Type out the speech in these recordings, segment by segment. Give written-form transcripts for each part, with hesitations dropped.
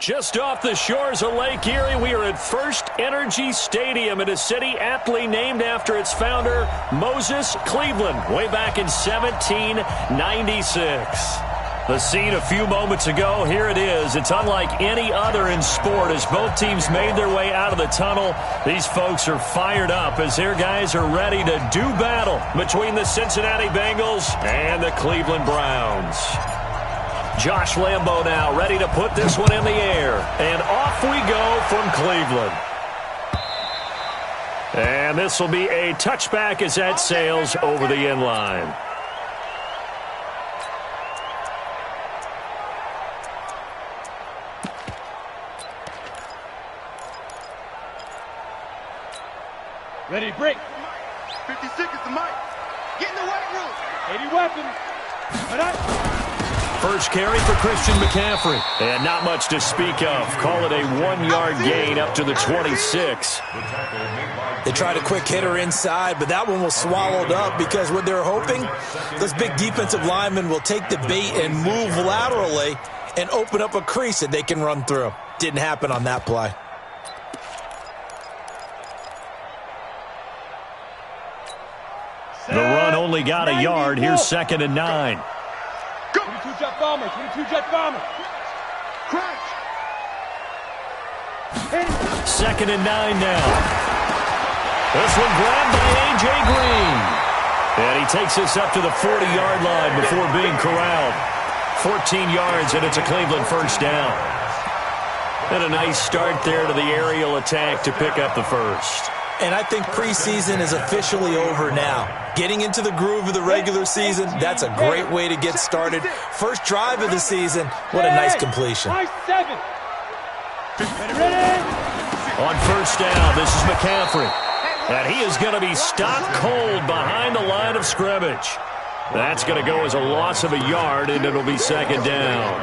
Just off the shores of Lake Erie, we are at First Energy Stadium in a city aptly named after its founder, Moses Cleveland, way back in 1796. The scene a few moments ago, here it is. It's unlike any other in sport as both teams made their way out of the tunnel. These folks are fired up as their guys are ready to do battle between the Cincinnati Bengals and the Cleveland Browns. Josh Lambo now ready to put this one in the air. And off we go from Cleveland. And this will be a touchback as that sails over the end line. Ready to break. 56 is the mic. Get in the weight room. 80 weapons. First carry for Christian McCaffrey. And not much to speak of. Call it a 1-yard gain up to the 26. They tried a quick hitter inside, but that one was swallowed up because what they're hoping, those big defensive linemen will take the bait and move laterally and open up a crease that they can run through. Didn't happen on that play. The run only got a yard. Here's 2nd and 9. 22-jet bomber, 22-jet bomber. Crunch. 2nd and 9 now. This one grabbed by A.J. Green. And he takes this up to the 40-yard line before being corralled. 14 yards, and it's a Cleveland first down. And a nice start there to the aerial attack to pick up the first. And I think preseason is officially over now. Getting into the groove of the regular season, that's a great way to get started. First drive of the season, what a nice completion. Ready. On first down, this is McCaffrey. And he is going to be stopped cold behind the line of scrimmage. That's going to go as a loss of a yard, and it'll be 2nd down.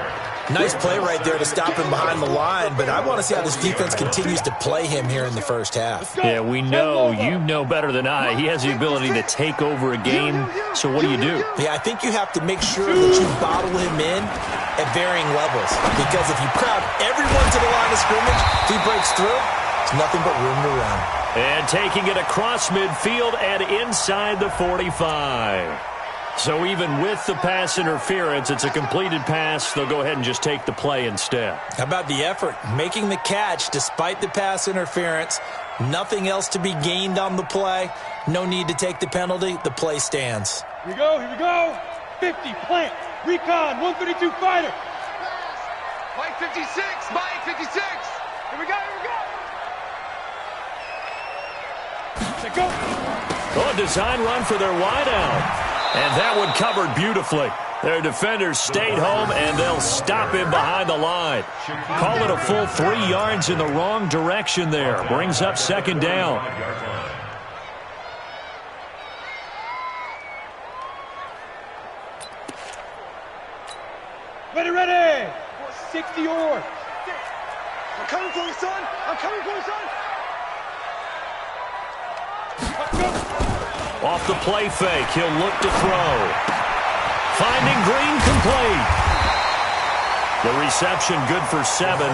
Nice play right there to stop him behind the line, but I want to see how this defense continues to play him here in the first half. Yeah, we know, you know better than I, he has the ability to take over a game, so what do? Yeah, I think you have to make sure that you bottle him in at varying levels, because if you crowd everyone to the line of scrimmage, if he breaks through, there's nothing but room to run. And taking it across midfield and inside the 45. So even with the pass interference, it's a completed pass. They'll go ahead and just take the play instead. How about the effort? Making the catch despite the pass interference. Nothing else to be gained on the play. No need to take the penalty. The play stands. Here we go. 50, plant, recon, 132 fighter. Mike 56, Mike 56. Here we go. Let's go. Oh, a design run for their wideout. And that one covered beautifully. Their defenders stayed home, and they'll stop him behind the line. Call it a full 3 yards in the wrong direction there. Brings up 2nd down. Ready. 60 or. I'm coming for you, son. Let's go. Off the play fake, he'll look to throw. Finding Green complete. The reception good for 7.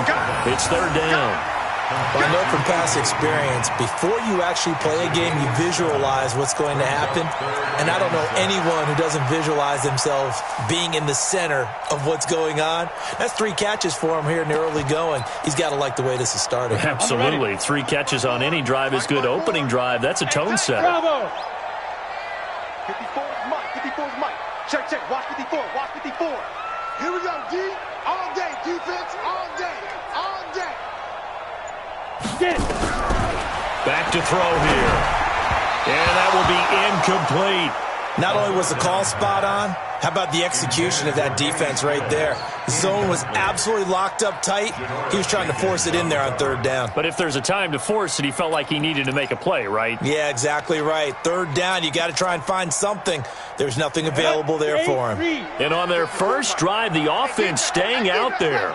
It's 3rd down. Well, I know from past experience, before you actually play a game, you visualize what's going to happen. And I don't know anyone who doesn't visualize themselves being in the center of what's going on. That's 3 catches for him here in the early going. He's got to like the way this is starting. Absolutely. 3 catches on any drive is good. Opening drive, that's a tone setter. Bravo. 54 is Mike. 54 is Mike. Check. Watch 54. Here we go, D. All day. Defense all day. Get it. Back to throw here. And that will be incomplete. Not only was the call spot on, how about the execution of that defense right there? The zone was absolutely locked up tight. He was trying to force it in there on 3rd down. But if there's a time to force it, he felt like he needed to make a play, right? Yeah, exactly right. 3rd down, you got to try and find something. There's nothing available there for him. And on their first drive, the offense staying out there.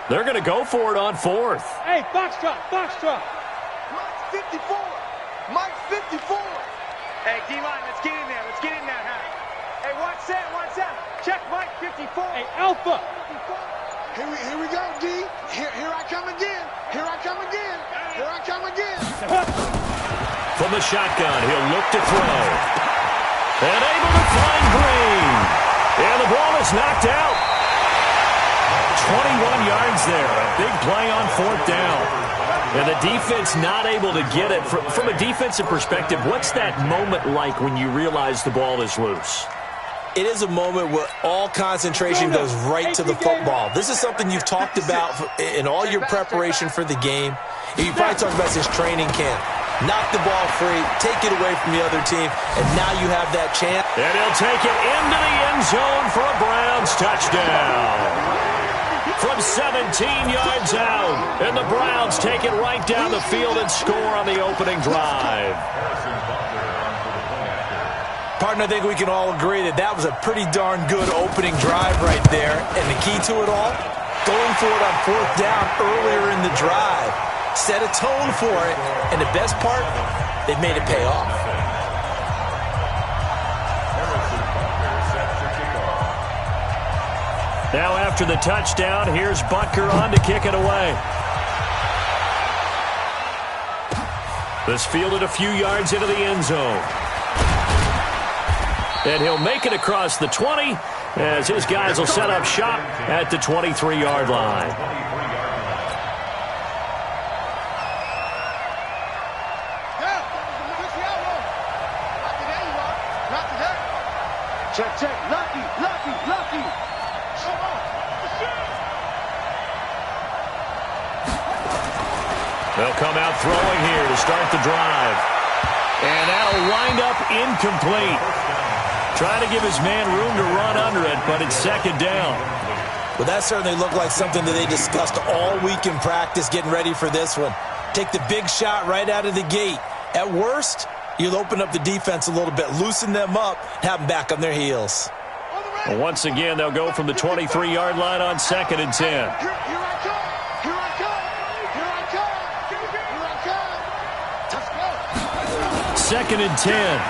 They're going to go for it on 4th. Hey, box drop. Mike 54. Hey, D-line, let's get in there. Hey, watch that. Check Mike 54. Hey, Alpha. Here we go, D. Here I come again. Here I come again. Here I come again. From the shotgun, he'll look to throw. And able to find Green. And the ball is knocked out. 21 yards there. A big play on 4th down. And the defense not able to get it. From a defensive perspective, what's that moment like when you realize the ball is loose? It is a moment where all concentration goes right to the football. This is something you've talked about in all your preparation for the game. You probably talked about this training camp. Knock the ball free, take it away from the other team, and now you have that chance. And he'll take it into the end zone for a Browns touchdown. From 17 yards out, and the Browns take it right down the field and score on the opening drive. Partner, I think we can all agree that that was a pretty darn good opening drive right there. And the key to it all, going for it on 4th down earlier in the drive. Set a tone for it. And the best part, they've made it pay off. Now after the touchdown, here's Butker on to kick it away. This fielded a few yards into the end zone. And he'll make it across the 20 as his guys will set up shop at the 23-yard line. Check. Lucky. They'll come out throwing here to start the drive. And that'll wind up incomplete. Trying to give his man room to run under it, but it's 2nd down. Well, that certainly looked like something that they discussed all week in practice getting ready for this one. Take the big shot right out of the gate. At worst, you'll open up the defense a little bit, loosen them up, have them back on their heels. Well, once again, they'll go from the 23-yard line on 2nd and 10. Here I come. 2nd and 10.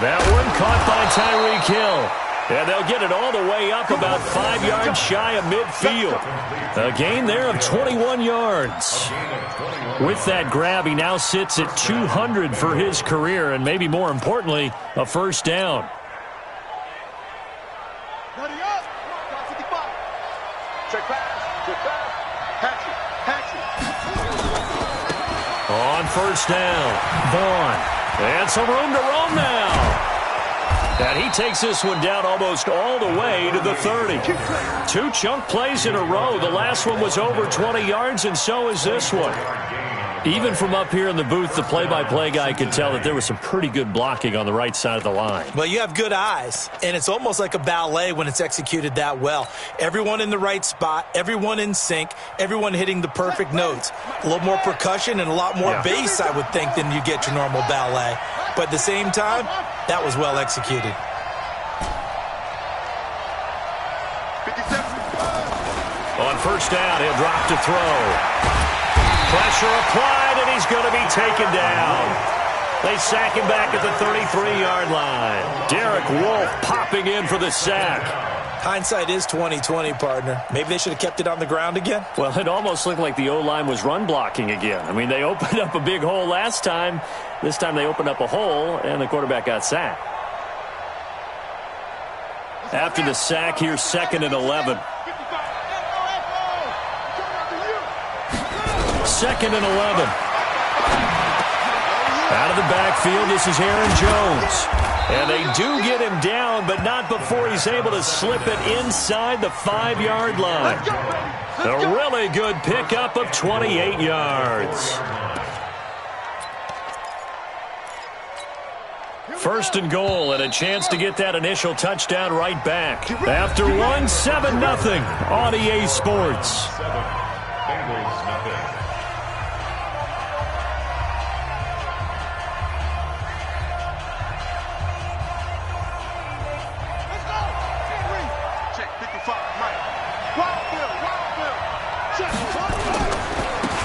That one caught by Tyreek Hill. And they'll get it all the way up about 5 yards shy of midfield. A gain there of 21 yards. With that grab, he now sits at 200 for his career, and maybe more importantly, a 1st down. Ready up. 55. Check pass. On 1st down, Vaughn. And some room to roam now. And he takes this one down almost all the way to the 30. 2 chunk plays in a row. The last one was over 20 yards, and so is this one. Even from up here in the booth, the play-by-play guy could tell that there was some pretty good blocking on the right side of the line. Well, you have good eyes, and it's almost like a ballet when it's executed that well. Everyone in the right spot, everyone in sync, everyone hitting the perfect notes. A little more percussion and a lot more bass, I would think, than you get your normal ballet. But at the same time, that was well executed. 57. On 1st down, he'll drop to throw. Pressure applied, and he's going to be taken down. They sack him back at the 33-yard line. Derek Wolfe popping in for the sack. Hindsight is 20/20, partner. Maybe they should have kept it on the ground again. Well, it almost looked like the O-line was run blocking again. I mean, they opened up a big hole last time. This time they opened up a hole, and the quarterback got sacked. After the sack, here's 2nd and 11. 2nd and 11. Out of the backfield, this is Aaron Jones. And they do get him down, but not before he's able to slip it inside the 5-yard line. A really good pickup of 28 yards. 1st and goal, and a chance to get that initial touchdown right back. After one, 7-0 on EA Sports.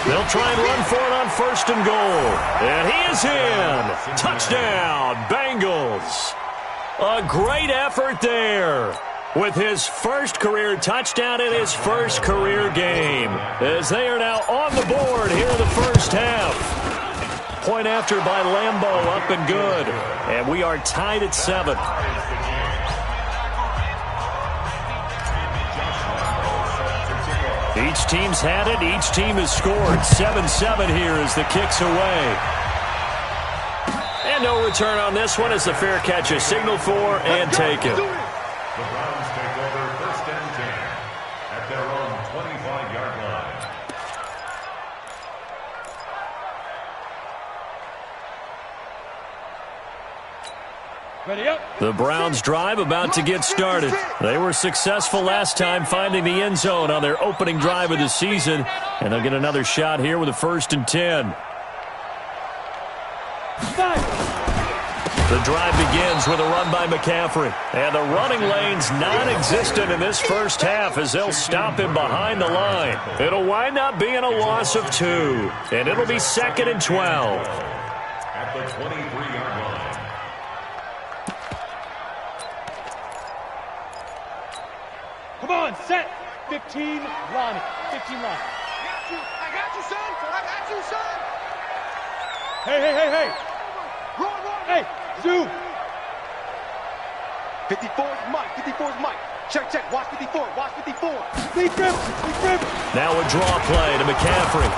They'll try and run for it on 1st and goal. And he is in. Touchdown, Bengals. A great effort there. with his first career touchdown in his first career game, as they are now on the board here in the first half. Point after by Lambeau, up and good. And we are tied at 7. Each team's had it. Each team has scored. 7-7 here as the kick's away. And no return on this one as the fair catch is signaled for and taken. The Browns take over 1st and 10 at their own 25-yard line. Ready up. The Browns drive about to get started. They were successful last time finding the end zone on their opening drive of the season, and they'll get another shot here with a 1st and 10. The drive begins with a run by McCaffrey, and the running lane's non-existent in this first half as they'll stop him behind the line. It'll wind up being a loss of 2, and it'll be 2nd and 12. At the 23-yard line. Come on, set. 15, line. 15 line. I got you, son. I got you, son. Hey. Run. Hey, zoom. 54's Mike. 54's Mike. Check. Watch 54. Watch 54. Lead grip. Now a draw play to McCaffrey.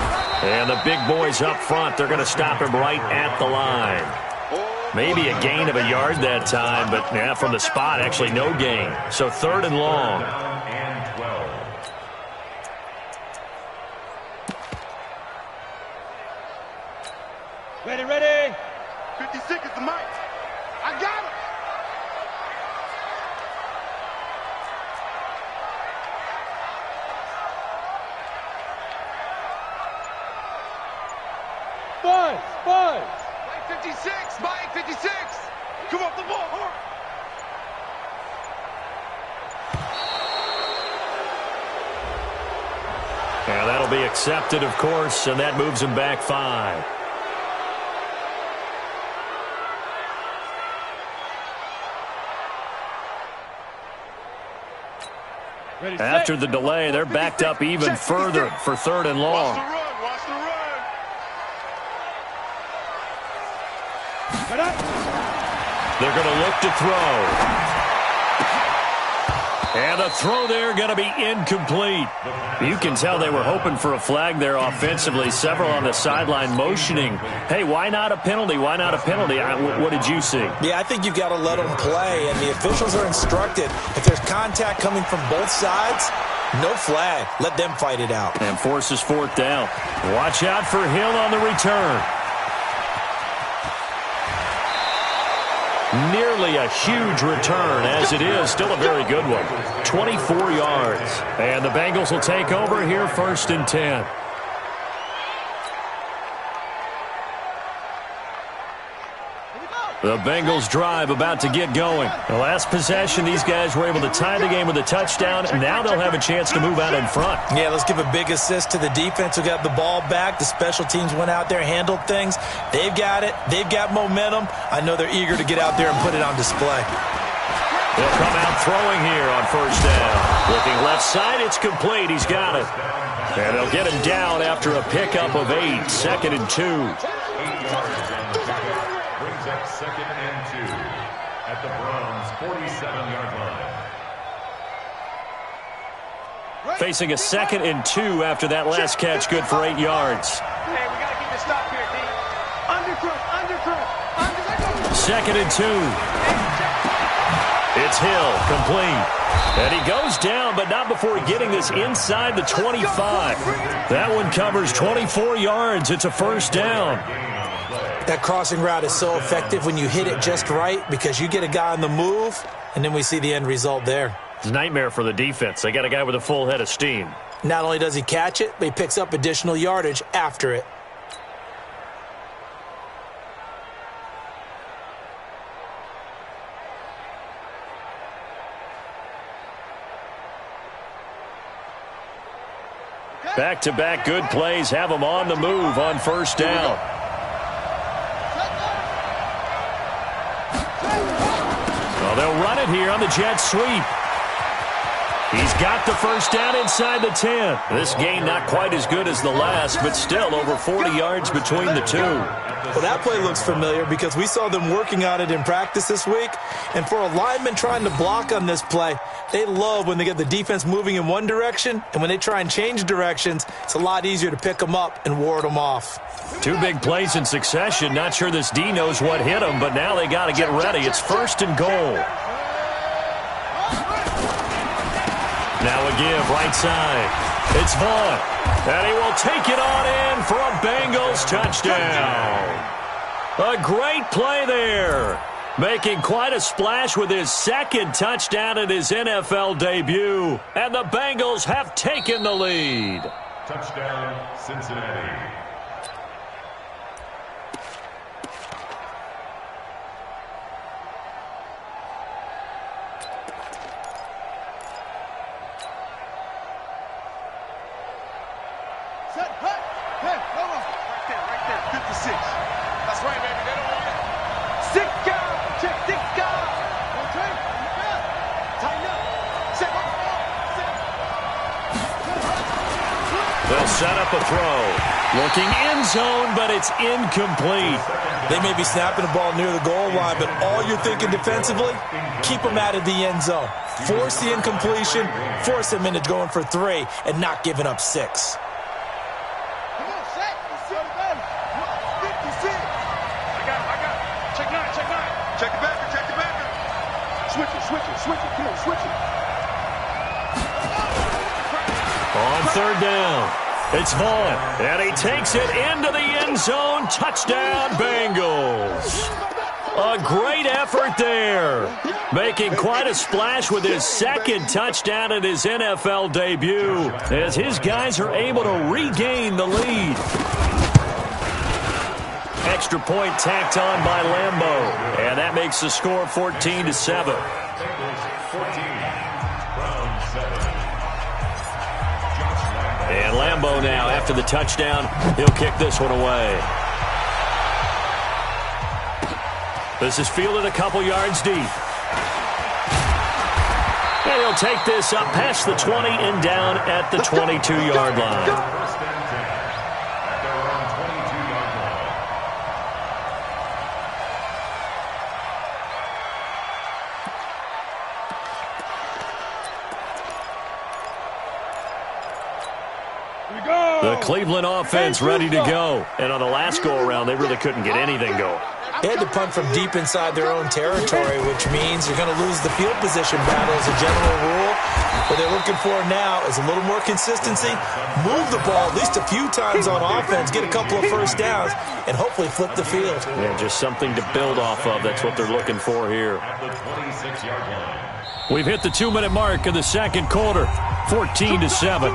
And the big boys up front, they're going to stop him right at the line. Maybe a gain of a yard that time, but yeah, from the spot, actually no gain. So 3rd and long. Down and 12. Ready. 56 is the Mike. I got him. Buzz. Mike 56. Mike 56. Come off the ball. Hurry. And that'll be accepted, of course, and that moves him back 5. Ready, After the delay, they're backed up even further for 3rd and long. Watch the run. They're going to look to throw. And the throw there going to be incomplete. You can tell they were hoping for a flag there offensively. Several on the sideline motioning. Hey, why not a penalty? Why not a penalty? What did you see? Yeah, I think you've got to let them play, and the officials are instructed. If there's contact coming from both sides, no flag. Let them fight it out. And forces 4th down. Watch out for Hill on the return. Nearly a huge return, as it is. Still a very good one. 24 yards. And the Bengals will take over here 1st and 10. The Bengals drive about to get going. The last possession, these guys were able to tie the game with a touchdown. Now they'll have a chance to move out in front. Yeah, let's give a big assist to the defense who got the ball back. The special teams went out there, handled things. They've got it. They've got momentum. I know they're eager to get out there and put it on display. They'll come out throwing here on 1st down. Looking left side, it's complete. He's got it. And they'll get him down after a pickup of 8. 2nd and 2. 8 yards on the pickup. Brings up 2nd and 2 at the Browns' 47-yard line. Facing a 2nd and 2 after that last catch, good for 8 yards. Hey, we got to keep the stop here, D. Undercrook. 2nd and 2. It's Hill, complete. And he goes down, but not before getting this inside the 25. That one covers 24 yards. It's a 1st down. That crossing route is so effective when you hit it just right because you get a guy on the move, and then we see the end result there. It's a nightmare for the defense. They got a guy with a full head of steam. Not only does he catch it, but he picks up additional yardage after it. Back-to-back good plays have them on the move on 1st down. Well, they'll run it here on the jet sweep. He's got the first down inside the 10. This game not quite as good as the last, but still over 40 yards between the two. Well, that play looks familiar because we saw them working on it in practice this week. And for a lineman trying to block on this play, they love when they get the defense moving in one direction. And when they try and change directions, it's a lot easier to pick them up and ward them off. Two big plays in succession. Not sure this D knows what hit him, but now they got to get ready. It's 1st and goal. Now a give, right side. It's Vaughn. And he will take it on in for a Bengals touchdown. A great play there. Making quite a splash with his 2nd touchdown in his NFL debut. And the Bengals have taken the lead. Touchdown, Cincinnati. They'll set up a throw. Looking end zone, but it's incomplete. They may be snapping the ball near the goal line, but all you're thinking defensively, keep them out of the end zone. Force the incompletion, force them into going for 3, and not giving up 6. Switch it. Come on, switch it. On 3rd down, it's Vaughn, and he takes it into the end zone. Touchdown, Bengals. A great effort there. Making quite a splash with his 2nd touchdown in his NFL debut as his guys are able to regain the lead. Extra point tacked on by Lambeau, and that makes the score 14-7. And Lambeau now, after the touchdown, he'll kick this one away. This is fielded a couple yards deep. And he'll take this up past the 20 and down at the 22-yard line. The Cleveland offense ready to go. And on the last go-around, they really couldn't get anything going. They had to punt from deep inside their own territory, which means you're going to lose the field position battle as a general rule. What they're looking for now is a little more consistency, move the ball at least a few times on offense, get a couple of first downs, and hopefully flip the field. Yeah, just something to build off of. That's what they're looking for here. We've hit the 2-minute mark of the 2nd quarter, 14-7.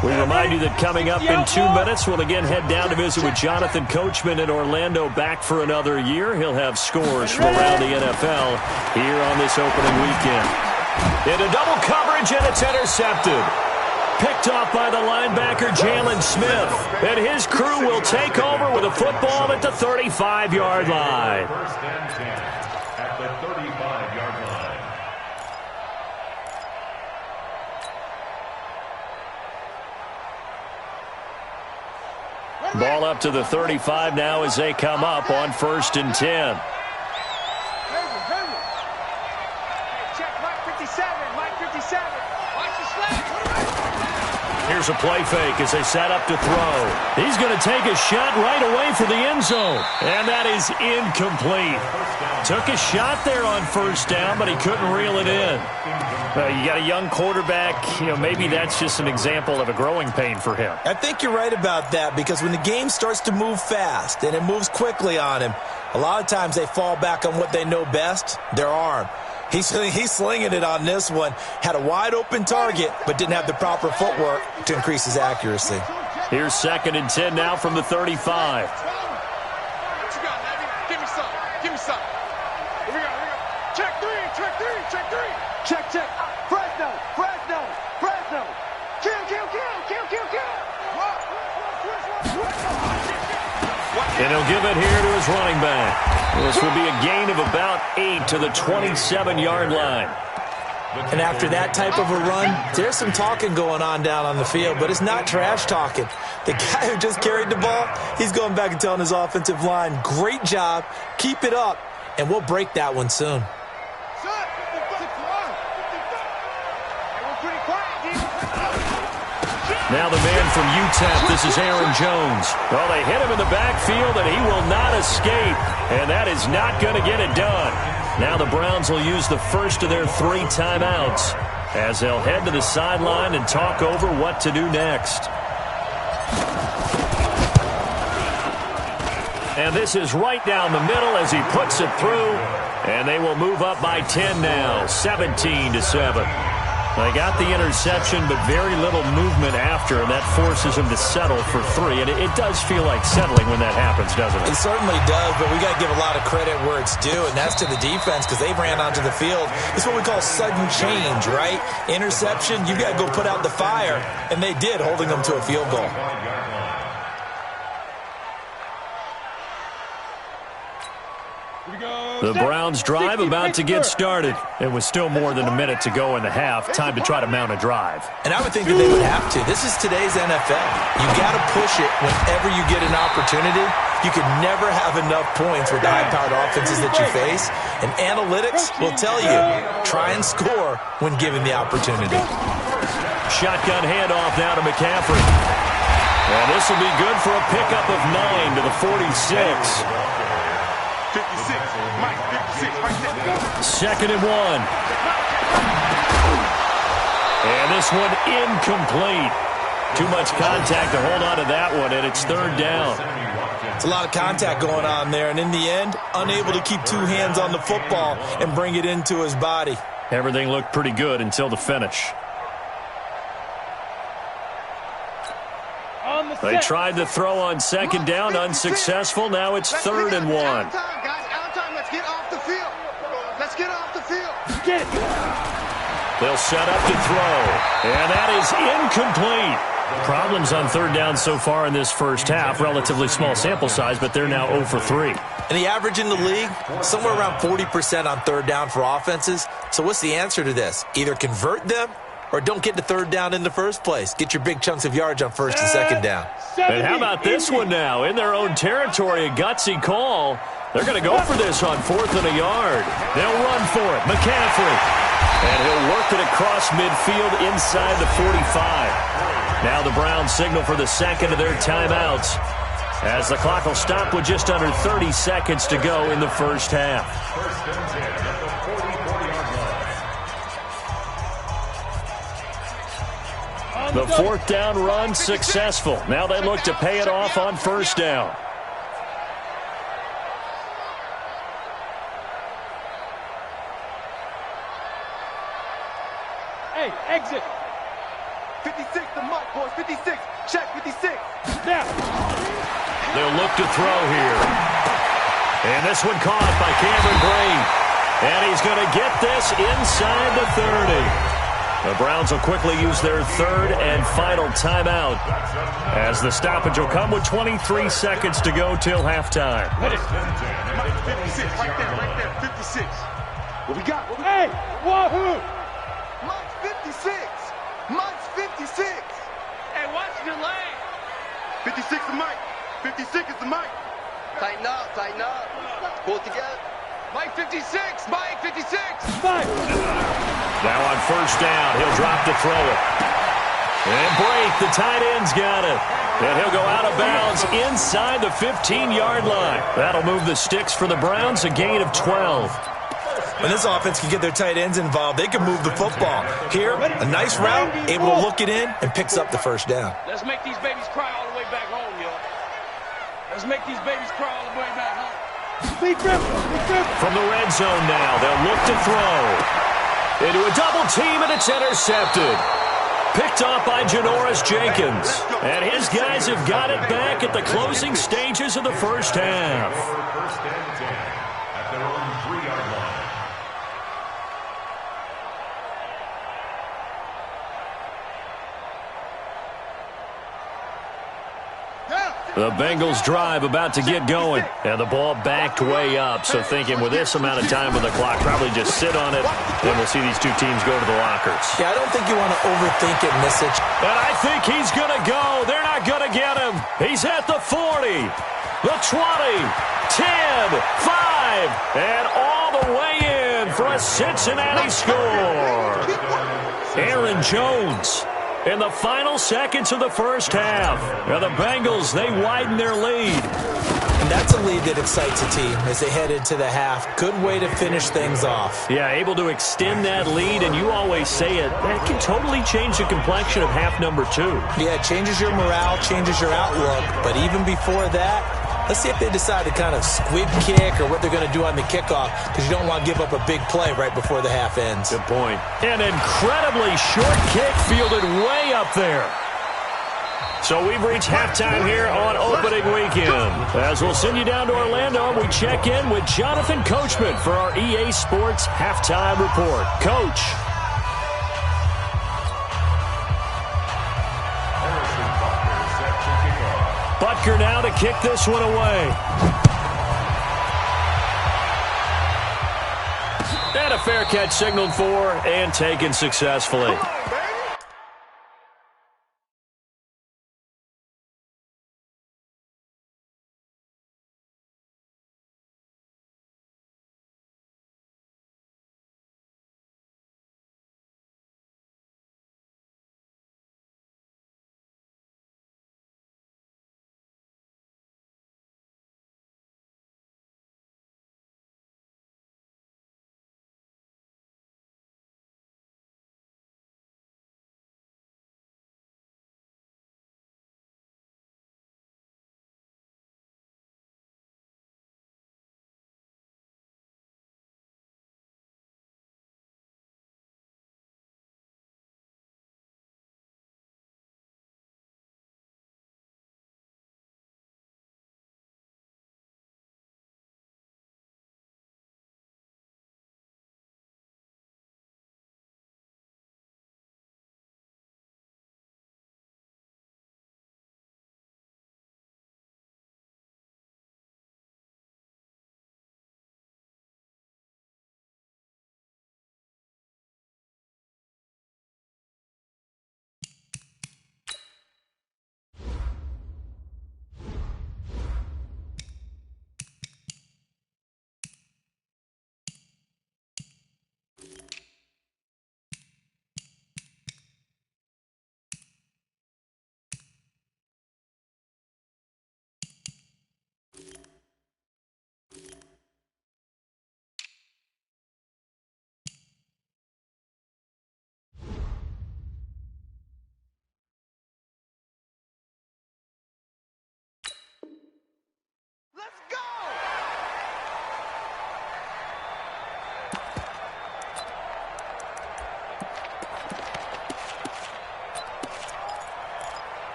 We remind you that coming up in 2 minutes, we'll again head down to visit with Jonathan Coachman in Orlando, back for another year. He'll have scores from around the NFL here on this opening weekend. Into double coverage, and it's intercepted. Picked off by the linebacker, Jalen Smith. And his crew will take over with a football at the 35-yard line. First and 10 at the 35-yard line. Ball up to the 35 now as they come up on 1st and 10. Here's a play fake as they set up to throw. He's going to take a shot right away for the end zone. And that is incomplete. Took a shot there on 1st down, but he couldn't reel it in. You got a young quarterback, maybe that's just an example of a growing pain for him. I think you're right about that, because when the game starts to move fast and it moves quickly on him, a lot of times they fall back on what they know best, their arm. He's slinging it on this one. Had a wide open target, but didn't have the proper footwork to increase his accuracy. Here's 2nd and 10 now from the 35. What you got, Levy? Give me some. Give me some. Here we go. Check three. And he'll give it here to his running back. This will be a gain of about 8 to the 27-yard line. And after that type of a run, there's some talking going on down on the field, but it's not trash talking. The guy who just carried the ball, he's going back and telling his offensive line, great job, keep it up, and we'll break that one soon. Now the man from UTEP, this is Aaron Jones. Well, they hit him in the backfield, and he will not escape. And that is not going to get it done. Now the Browns will use the first of their 3 timeouts as they'll head to the sideline and talk over what to do next. And this is right down the middle as he puts it through. And they will move up by 10 now, 17-7. They got the interception, but very little movement after, and that forces him to settle for 3. And it does feel like settling when that happens, doesn't it? It certainly does, but we got to give a lot of credit where it's due, and that's to the defense because they ran onto the field. It's what we call sudden change, right? Interception, you got to go put out the fire, and they did, holding them to a field goal. The Browns drive about to get started. It was still more than a minute to go in the half. Time to try to mount a drive. And I would think that they would have to. This is today's NFL. You got to push it whenever you get an opportunity. You can never have enough points with the high-powered offenses that you face. And analytics will tell you, try and score when given the opportunity. Shotgun handoff now to McCaffrey. And this will be good for a pickup of 9 to the 46. 56, Mike, 56, right there. 2nd and 1. And this one incomplete. Too much contact to hold on to that one, and it's 3rd down. It's a lot of contact going on there, and in the end, unable to keep 2 hands on the football and bring it into his body. Everything looked pretty good until the finish. They tried to throw on 2nd down, unsuccessful. Now it's 3rd and 1. Out time, let's get off the field. Let's get off the field. Get it. They'll set up to throw, and that is incomplete. Problems on 3rd down so far in this first half. Relatively small sample size, but they're now 0 for 3. And the average in the league, somewhere around 40% on 3rd down for offenses. So what's the answer to this? Either convert them or don't get to 3rd down in the first place. Get your big chunks of yards on 1st and 2nd down. And how about this one now? In their own territory, a gutsy call. They're going to go for this on 4th and a yard. They'll run for it. McCaffrey. And he'll work it across midfield inside the 45. Now the Browns signal for the 2nd of their timeouts as the clock will stop with just under 30 seconds to go in the first half. The 4th down run successful. Now they look to pay it off on 1st down. Hey, exit. 56, the Mike, boys, 56. Check, 56. Now. They'll look to throw here. And this one caught by Cameron Brate. And he's going to get this inside the 30. The Browns will quickly use their 3rd and final timeout as the stoppage will come with 23 seconds to go till halftime. Mike, 56, right there, 56. What we got? Hey, wahoo! Mike's 56. Mike's 56. Hey, watch your leg. 56 is Mike. 56 is the Mike. Tighten up, tighten up. Pull it together. Mike 56, Mike 56. Mike. Now on 1st down, he'll drop to throw it. And Brate, the tight end's got it. And he'll go out of bounds inside the 15-yard line. That'll move the sticks for the Browns, a gain of 12. When this offense can get their tight ends involved, they can move the football. Here, a nice route, able to look it in, and picks up the 1st down. Let's make these babies cry all the way back home, yo. Let's make these babies cry all the way back home. From the red zone now, they'll look to throw. Into a double team, and it's intercepted. Picked off by Janoris Jenkins. And his guys have got it back at the closing stages of the first half. First and 10 at their own 3-yard line. The Bengals drive about to get going. And the ball backed way up. So thinking with this amount of time on the clock, probably just sit on it. Then we'll see these two teams go to the lockers. Yeah, I don't think you want to overthink it in this situation. And I think he's going to go. They're not going to get him. He's at the 40, the 20, 10, 5, and all the way in for a Cincinnati score. Aaron Jones in the final seconds of the first half. And the Bengals, they widen their lead. And that's a lead that excites a team as they head into the half. Good way to finish things off. Yeah, able to extend that lead, and you always say it, that can totally change the complexion of half number 2. Yeah, it changes your morale, changes your outlook. But even before that, let's see if they decide to kind of squib kick or what they're going to do on the kickoff, because you don't want to give up a big play right before the half ends. Good point. An incredibly short kick fielded way up there. So we've reached halftime here on opening weekend. As we'll send you down to Orlando, we check in with Jonathan Coachman for our EA Sports Halftime Report. Coach. Butker now to kick this one away. And a fair catch signaled for and taken successfully.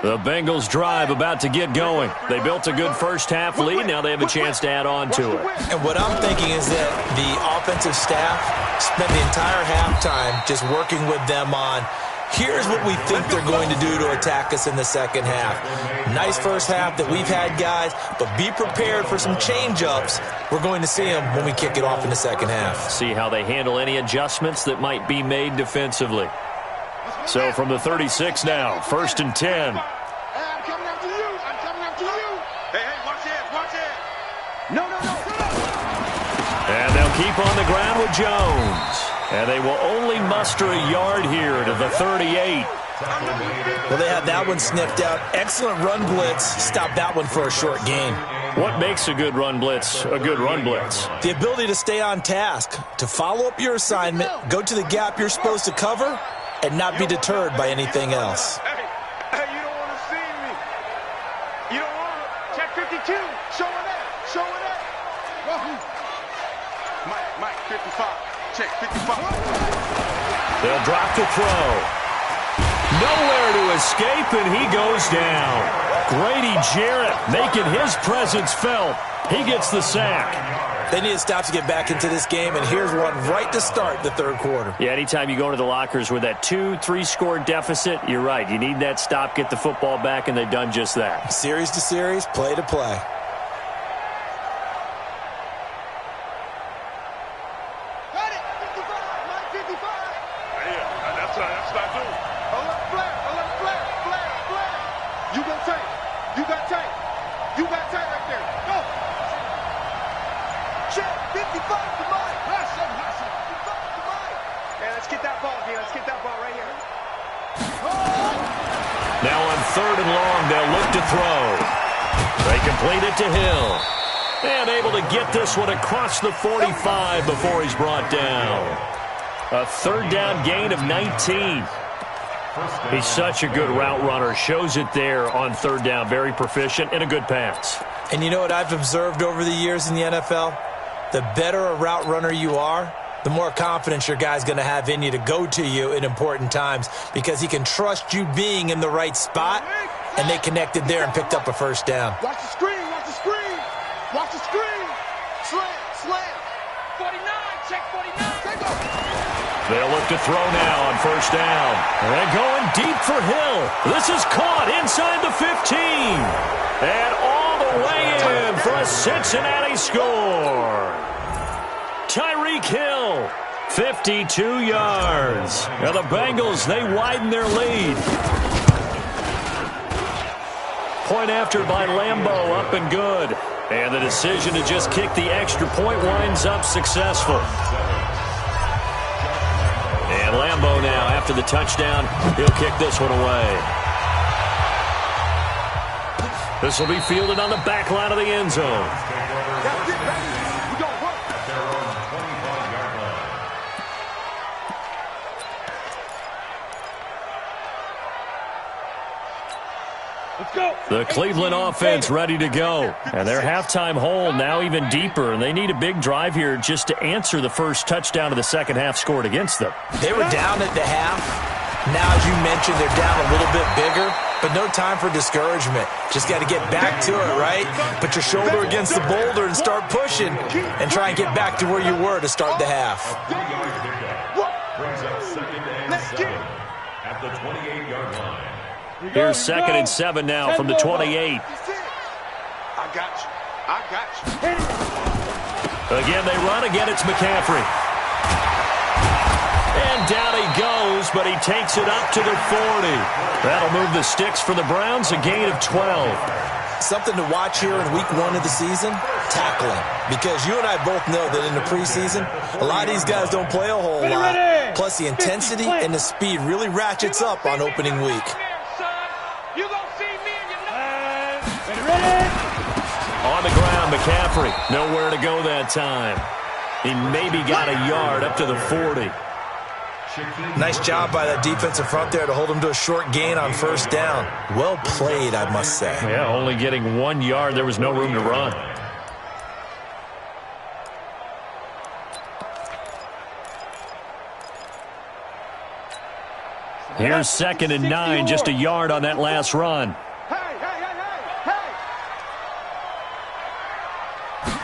The Bengals drive about to get going. They built a good first half lead. Now they have a chance to add on to it. And what I'm thinking is that the offensive staff spent the entire halftime just working with them on, here's what we think they're going to do to attack us in the second half. Nice first half that we've had, guys, but be prepared for some change-ups. We're going to see them when we kick it off in the second half. See how they handle any adjustments that might be made defensively. So from the 36 now, 1st and 10. Hey, I'm coming after you. I'm coming after you. Hey, watch it, watch it. No. And they'll keep on the ground with Jones. And they will only muster a yard here to the 38. Well, they had that one sniffed out. Excellent run blitz. Stop that one for a short gain. What makes a good run blitz a good run blitz? The ability to stay on task, to follow up your assignment, go to the gap you're supposed to cover, and not be deterred by anything else. Hey, you don't want to see me. You don't want to. Check 52. Show it up. Mike, 55. Check 55. They'll drop the throw. Nowhere to escape, and he goes down. Grady Jarrett making his presence felt. He gets the sack. They need a stop to get back into this game, and here's one right to start the third quarter. Yeah, anytime you go into the lockers with that 2-3 score deficit, you're right. You need that stop, get the football back, and they've done just that. Series to series, play to play. Now on 3rd and long, they'll look to throw. They complete it to Hill. And able to get this one across the 45 before he's brought down. A 3rd down gain of 19. He's such a good route runner. Shows it there on 3rd down. Very proficient and a good pass. And you know what I've observed over the years in the NFL? The better a route runner you are, the more confidence your guy's going to have in you to go to you in important times because he can trust you being in the right spot, and they connected there and picked up a 1st down. Watch the screen, watch the screen, watch the screen. Slam. 49, check 49. Take off. They'll look to throw now on 1st down. And going deep for Hill. This is caught inside the 15. And all the way in for a Cincinnati score. Tyreek Hill, 52 yards. Now the Bengals, they widen their lead. Point after by Lambeau, up and good. And the decision to just kick the extra point winds up successful. And Lambeau now, after the touchdown, he'll kick this one away. This will be fielded on the back line of the end zone. The Cleveland offense ready to go. And their halftime hole now even deeper. And they need a big drive here just to answer the first touchdown of the second half scored against them. They were down at the half. Now, as you mentioned, they're down a little bit bigger, but no time for discouragement. Just got to get back to it, right? Put your shoulder against the boulder and start pushing and try and get back to where you were to start the half. Brings up 2nd and 7 at the 28-yard line. Here's 2nd and 7 now from the 28. I got you. Again, they run. Again, it's McCaffrey. And down he goes, but he takes it up to the 40. That'll move the sticks for the Browns, a gain of 12. Something to watch here in week 1 of the season, tackling. Because you and I both know that in the preseason, a lot of these guys don't play a whole lot. Plus, the intensity and the speed really ratchets up on opening week. On the ground, McCaffrey. Nowhere to go that time. He maybe got a yard up to the 40. Nice job by that defensive front there to hold him to a short gain on 1st down. Well played, I must say. Yeah, only getting 1 yard. There was no room to run. Here's 2nd and 9, just a yard on that last run.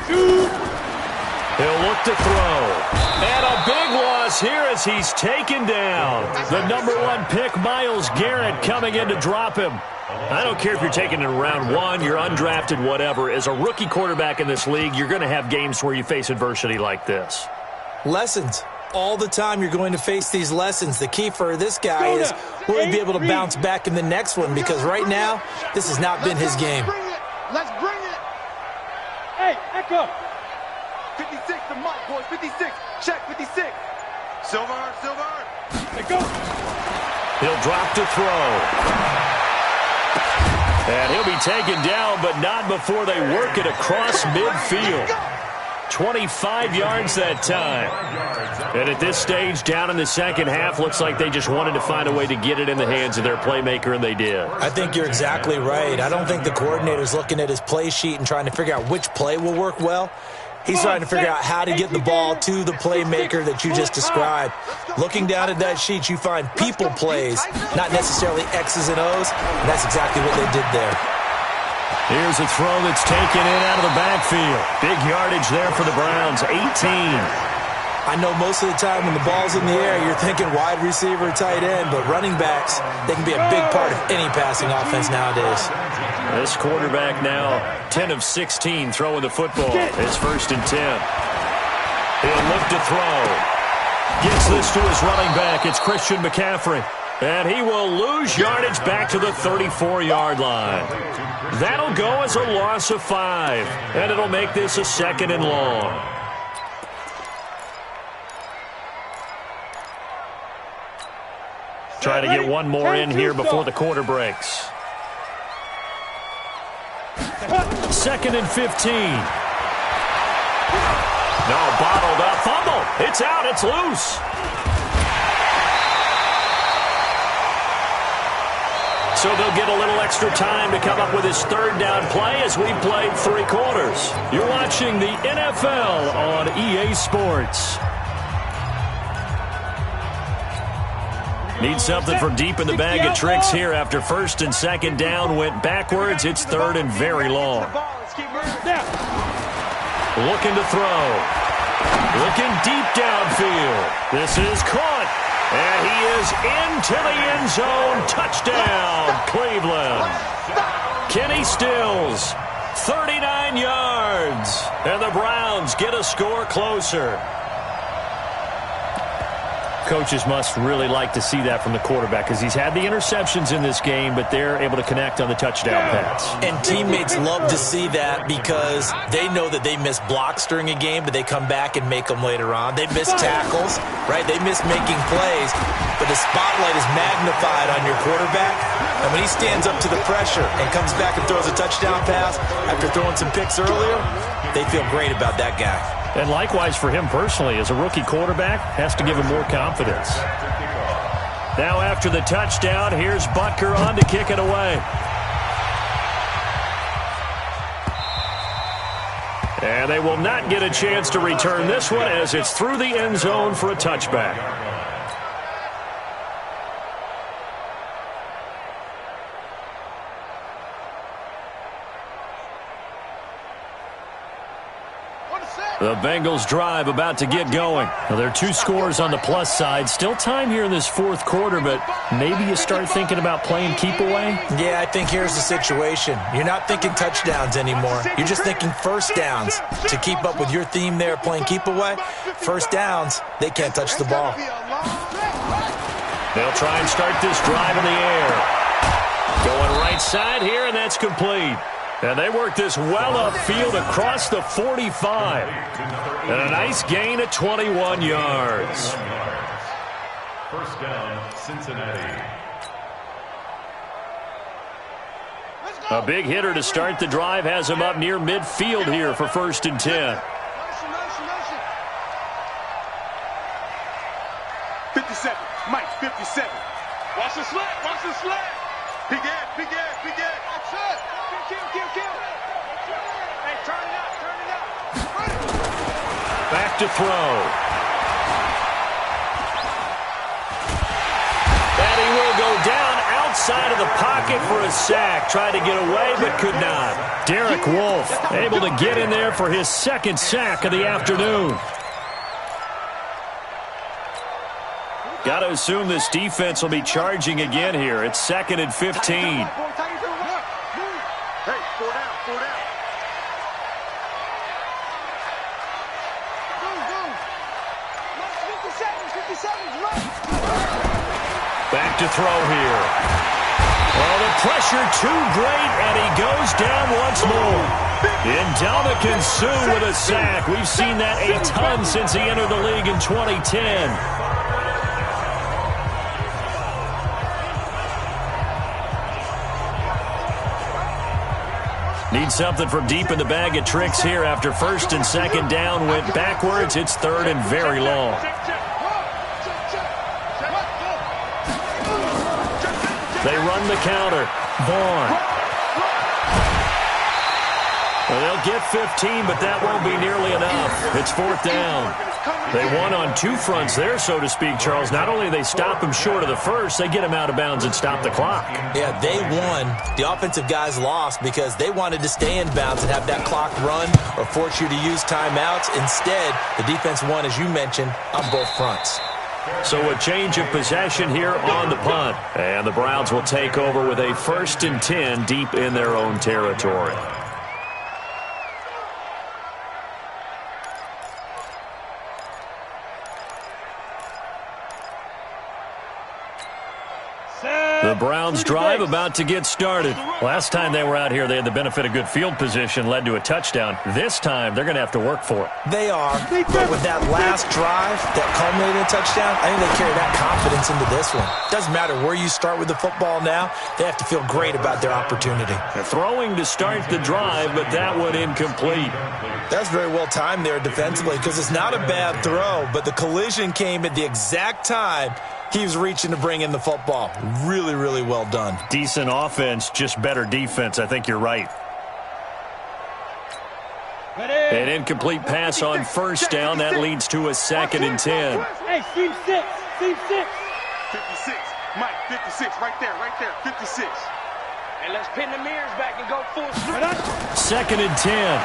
He'll look to throw. And a big loss here as he's taken down. The #1 pick, Myles Garrett, coming in to drop him. I don't care if you're taking it in round 1, you're undrafted, whatever. As a rookie quarterback in this league, you're going to have games where you face adversity like this. Lessons. All the time you're going to face these lessons. The key for this guy is will he be able to bounce back in the next one? Because right now, this has not been his game. Let's bring it. Hey, echo. 56 to Mike, boys. 56. Check 56. Silver. Let go. He'll drop to throw. And he'll be taken down, but not before they work it across midfield. 25 yards that time. And at this stage, down in the second half, looks like they just wanted to find a way to get it in the hands of their playmaker, and they did. I think you're exactly right. I don't think the coordinator's looking at his play sheet and trying to figure out which play will work well. He's trying to figure out how to get the ball to the playmaker that you just described. Looking down at that sheet, you find people plays, not necessarily X's and O's, and that's exactly what they did there. Here's a throw that's taken in out of the backfield. Big yardage there for the Browns, 18. I know most of the time when the ball's in the air, you're thinking wide receiver, tight end, but running backs, they can be a big part of any passing offense nowadays. This quarterback now 10 of 16 throwing the football. It's 1st and 10. He'll look to throw. Gets this to his running back. It's Christian McCaffrey. And he will lose yardage back to the 34-yard line. That'll go as a loss of 5. And it'll make this a 2nd and long. Try to get one more in here before the quarter breaks. 2nd and 15. No, bottled up. Fumble. It's out. It's loose. So they'll get a little extra time to come up with his 3rd down play as we played 3 quarters. You're watching the NFL on EA Sports. Need something from deep in the bag of tricks here after 1st and 2nd down went backwards. It's 3rd and very long. Looking to throw. Looking deep downfield. This is caught. And he is into the end zone. Touchdown, Cleveland. Kenny Stills, 39 yards. And the Browns get a score closer. Coaches must really like to see that from the quarterback because he's had the interceptions in this game, but they're able to connect on the touchdown pass. And teammates love to see that because they know that they miss blocks during a game, but they come back and make them later on. They miss tackles, right? They miss making plays, but the spotlight is magnified on your quarterback. And when he stands up to the pressure and comes back and throws a touchdown pass after throwing some picks earlier, they feel great about that guy. And likewise for him personally, as a rookie quarterback, has to give him more confidence. Now after the touchdown, here's Butker on to kick it away. And they will not get a chance to return this one as it's through the end zone for a touchback. The Bengals drive about to get going. Well, there are 2 scores on the plus side. Still time here in this 4th quarter, but maybe you start thinking about playing keep away? Yeah, I think here's the situation. You're not thinking touchdowns anymore. You're just thinking 1st downs. To keep up with your theme there, playing keep away, 1st downs, they can't touch the ball. They'll try and start this drive in the air. Going right side here, and that's complete. And they work this well upfield across the 45. And a nice gain of 21 yards. 1st down, Cincinnati. A big hitter to start the drive has him up near midfield here for 1st and 10. 57, Mike, 57. Watch the slant, watch the slant. Big Ed, big Ed, big Ed. That's it. Kill. Hey, turn it up. Back to throw. And he will go down outside of the pocket for a sack. Tried to get away, but could not. Derek Wolfe able to get in there for his 2nd sack of the afternoon. Got to assume this defense will be charging again here. It's 2nd and 15. Hey, 4 down. Back to throw here. Oh, the pressure too great, and he goes down once more. Ndamukong Suh with a sack. We've seen that a ton since he entered the league in 2010. Need something from deep in the bag of tricks here after 1st and 2nd down went backwards. It's 3rd and very long. They run the counter. Vaughn. Well, they'll get 15, but that won't be nearly enough. It's 4th down. They won on two fronts there, so to speak, Charles. Not only they stop him short of the first, they get him out of bounds and stop the clock. Yeah, they won. The offensive guys lost because they wanted to stay in bounds and have that clock run or force you to use timeouts. Instead, the defense won, as you mentioned, on both fronts. So a change of possession here on the punt. And the Browns will take over with a 1st and 10 deep in their own territory. The Browns drive about to get started. Last time they were out here, they had the benefit of good field position, led to a touchdown. This time, they're going to have to work for it. They are, but with that last drive that culminated in a touchdown, I think they carry that confidence into this one. Doesn't matter where you start with the football now, they have to feel great about their opportunity. They're throwing to start the drive, but that one incomplete. That's very well timed there defensively because it's not a bad throw, but the collision came at the exact time he was reaching to bring in the football. Really, really well done. Decent offense, just better defense. I think you're right. An incomplete pass on first down. That leads to a 2nd and 10. Hey, team 6. Team 6. 56. Mike, 56. Right there. 56. And let's pin the mirrors back and go full speed. 2nd and 10.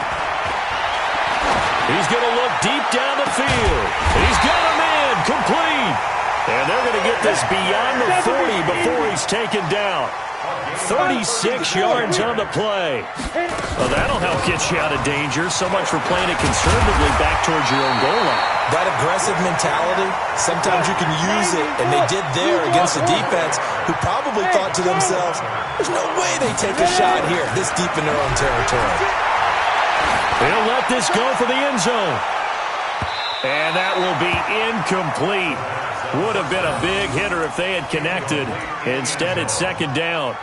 He's going to look deep down the field. He's got a man complete. And they're going to get this beyond the 40 before he's taken down. 36 yards on the play. Well, that'll help get you out of danger. So much for playing it conservatively back towards your own goal line. That aggressive mentality, sometimes you can use it, and they did there against a defense who probably thought to themselves, there's no way they take a shot here this deep in their own territory. They'll let this go for the end zone. And that will be incomplete. Would have been a big hitter if they had connected. Instead, it's 2nd down.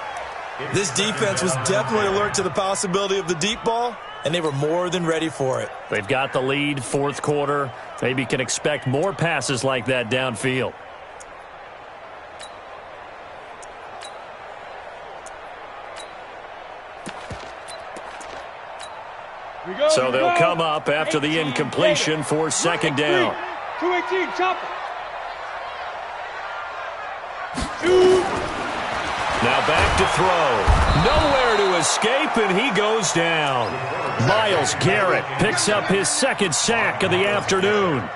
This defense was definitely alert to the possibility of the deep ball, and they were more than ready for it. They've got the lead, 4th quarter. Maybe can expect more passes like that downfield. So they'll come up after the incompletion for 2nd down. 218, chopper. Now back to throw. Nowhere to escape, and he goes down. Myles Garrett picks up his 2nd sack of the afternoon.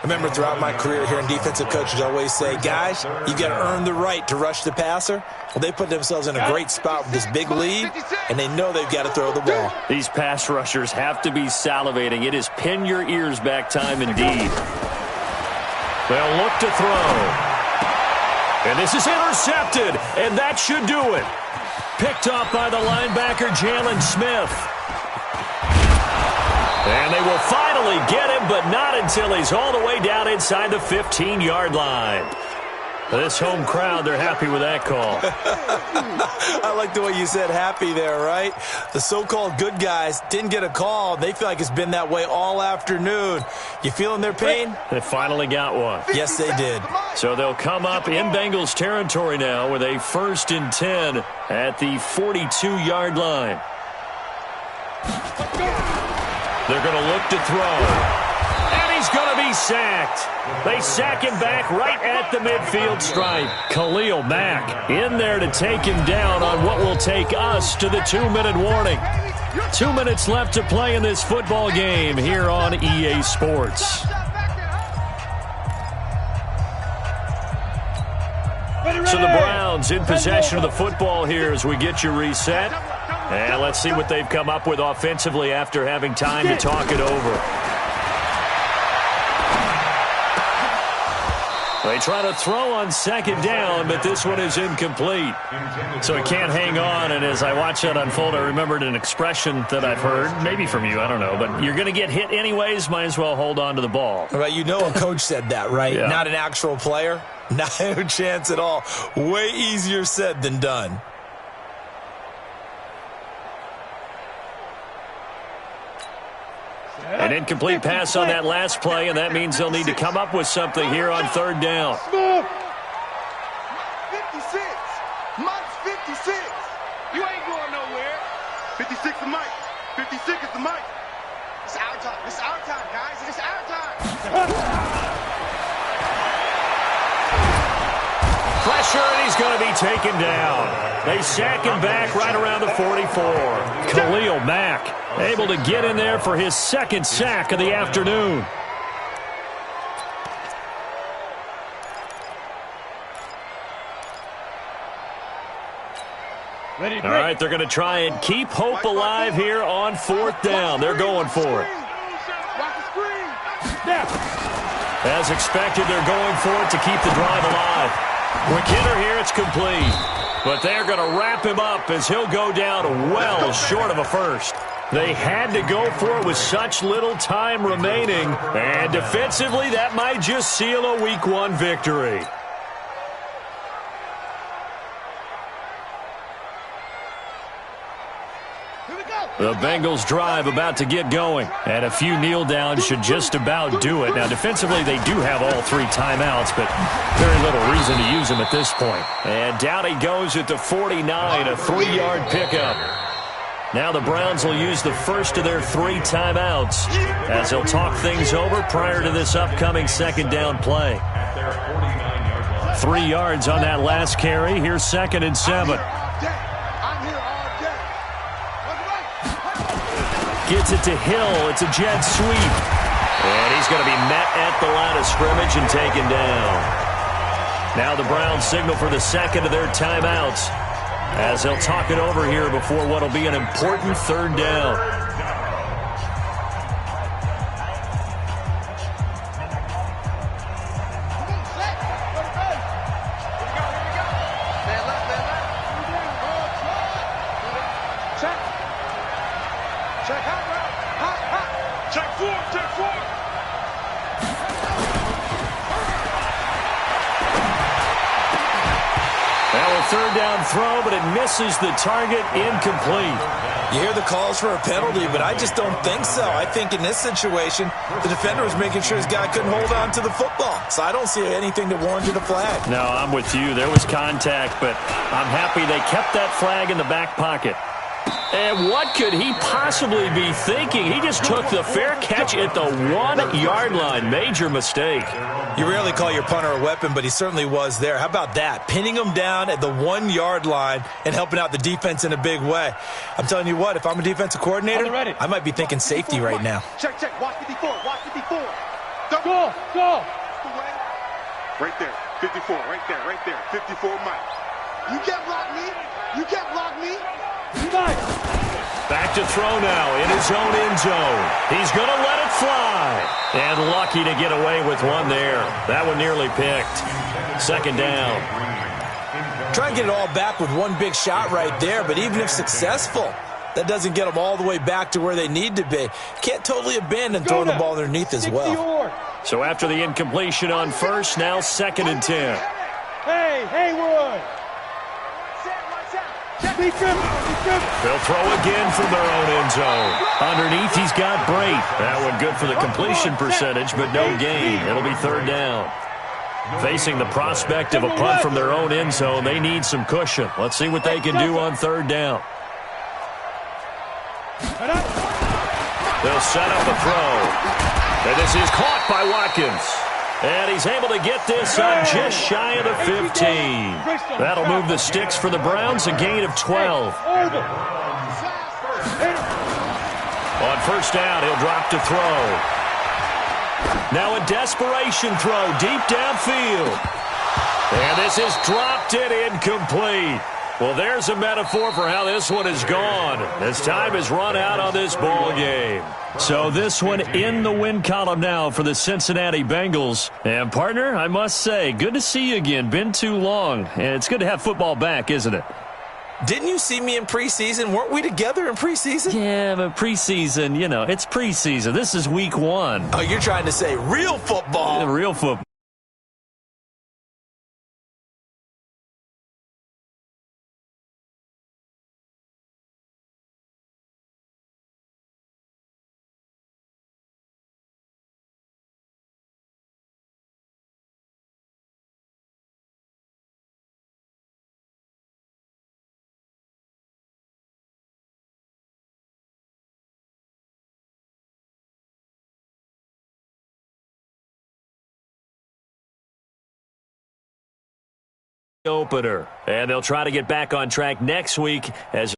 Remember, throughout my career here in defensive coaches, I always say, guys, you got to earn the right to rush the passer. Well, they put themselves in a great spot with this big lead, and they know they've got to throw the ball. These pass rushers have to be salivating. It is pin your ears back time indeed. They'll look to throw. And this is intercepted, and that should do it. Picked off by the linebacker, Jalen Smith. And they will finally get him, but not until he's all the way down inside the 15-yard line. This home crowd, they're happy with that call. I like the way you said happy there, right? The so-called good guys didn't get a call. They feel like it's been that way all afternoon. You feeling their pain? They finally got one. Yes, they did. So they'll come up in Bengals territory now with a 1st and 10 at the 42-yard line. They're going to look to throw. And he's going to be sacked. They sack him back right at the midfield stripe. Khalil Mack in there to take him down on what will take us to the 2-minute warning. 2 minutes left to play in this football game here on EA Sports. So the Browns in possession of the football here as we get you reset. And let's see what they've come up with offensively after having time to talk it over. They try to throw on 2nd down, but this one is incomplete. So it can't hang on, and as I watch that unfold, I remembered an expression that I've heard, maybe from you, I don't know, but you're going to get hit anyways, might as well hold on to the ball. Well, you know a coach said that, right? Yeah. Not an actual player. Not a chance at all. Way easier said than done. An incomplete pass on that last play, and that means they'll need to come up with something here on 3rd down. 56. Mike's 56. You ain't going nowhere. 56 is Mike. 56 is the Mike. It's our time. It's our time, guys. It's our time. Pressure, and he's going to be taken down. They sack him back right around the 44. Khalil Mack able to get in there for his second sack of the afternoon. All right, they're going to try and keep hope alive here on fourth down. They're going for it. As expected, they're going for it to keep the drive alive. Quick hitter here, it's complete. But they're going to wrap him up as he'll go down well short of a first. They had to go for it with such little time remaining. And defensively, that might just seal a Week 1 victory. The Bengals drive about to get going. And a few kneel downs should just about do it. Now, defensively, they do have all 3 timeouts, but very little reason to use them at this point. And down he goes at the 49, a 3-yard pickup. Now the Browns will use the first of their 3 timeouts as they'll talk things over prior to this upcoming second down play. 3 yards on that last carry. Here's 2nd and 7. Gets it to Hill. It's a jet sweep. And he's going to be met at the line of scrimmage and taken down. Now the Browns signal for the second of their timeouts as they'll talk it over here before what will be an important third down. Third down throw, but it misses the target, incomplete. You hear the calls for a penalty, but I just don't think so. I think in this situation, the defender was making sure his guy couldn't hold on to the football. So I don't see anything that warranted a flag. No, I'm with you. There was contact, but I'm happy they kept that flag in the back pocket. And what could he possibly be thinking? He just took the fair catch at the 1-yard line. Major mistake. You rarely call your punter a weapon, but he certainly was there. How about that? Pinning him down at the 1-yard line and helping out the defense in a big way. I'm telling you what, if I'm a defensive coordinator, I might be thinking safety right now. Check, check. Watch 54. Watch 54. Go, go. Right there. 54. Right there. Right there. 54 Mike. You can't block me. You can't block me. Back to throw now in his own end zone. He's going to let it fly. And lucky to get away with one there. That one nearly picked. Second down. Try and get it all back with one big shot right there, but even if successful, that doesn't get them all the way back to where they need to be. Can't totally abandon throwing the ball underneath as well. So after the incompletion on first, now 2nd and 10. Hey, Haywood. They'll throw again from their own end zone. Underneath, he's got Brait. That one good for the completion percentage, but no gain. It'll be third down. Facing the prospect of a punt from their own end zone, they need some cushion. Let's see what they can do on third down. They'll set up a throw. And this is caught by Watkins. And he's able to get this up just shy of the 15. That'll move the sticks for the Browns, a gain of 12. On first down, he'll drop to throw. Now a desperation throw deep downfield. And this is dropped and incomplete. Well, there's a metaphor for how this one is gone. As time has run out on this ball game. So this one in the win column now for the Cincinnati Bengals. And, partner, I must say, good to see you again. Been too long. And it's good to have football back, isn't it? Didn't you see me in preseason? Weren't we together in preseason? Yeah, but preseason, you know, it's preseason. This is week 1. Oh, you're trying to say real football. Yeah, real football. opener. And they'll try to get back on track next week as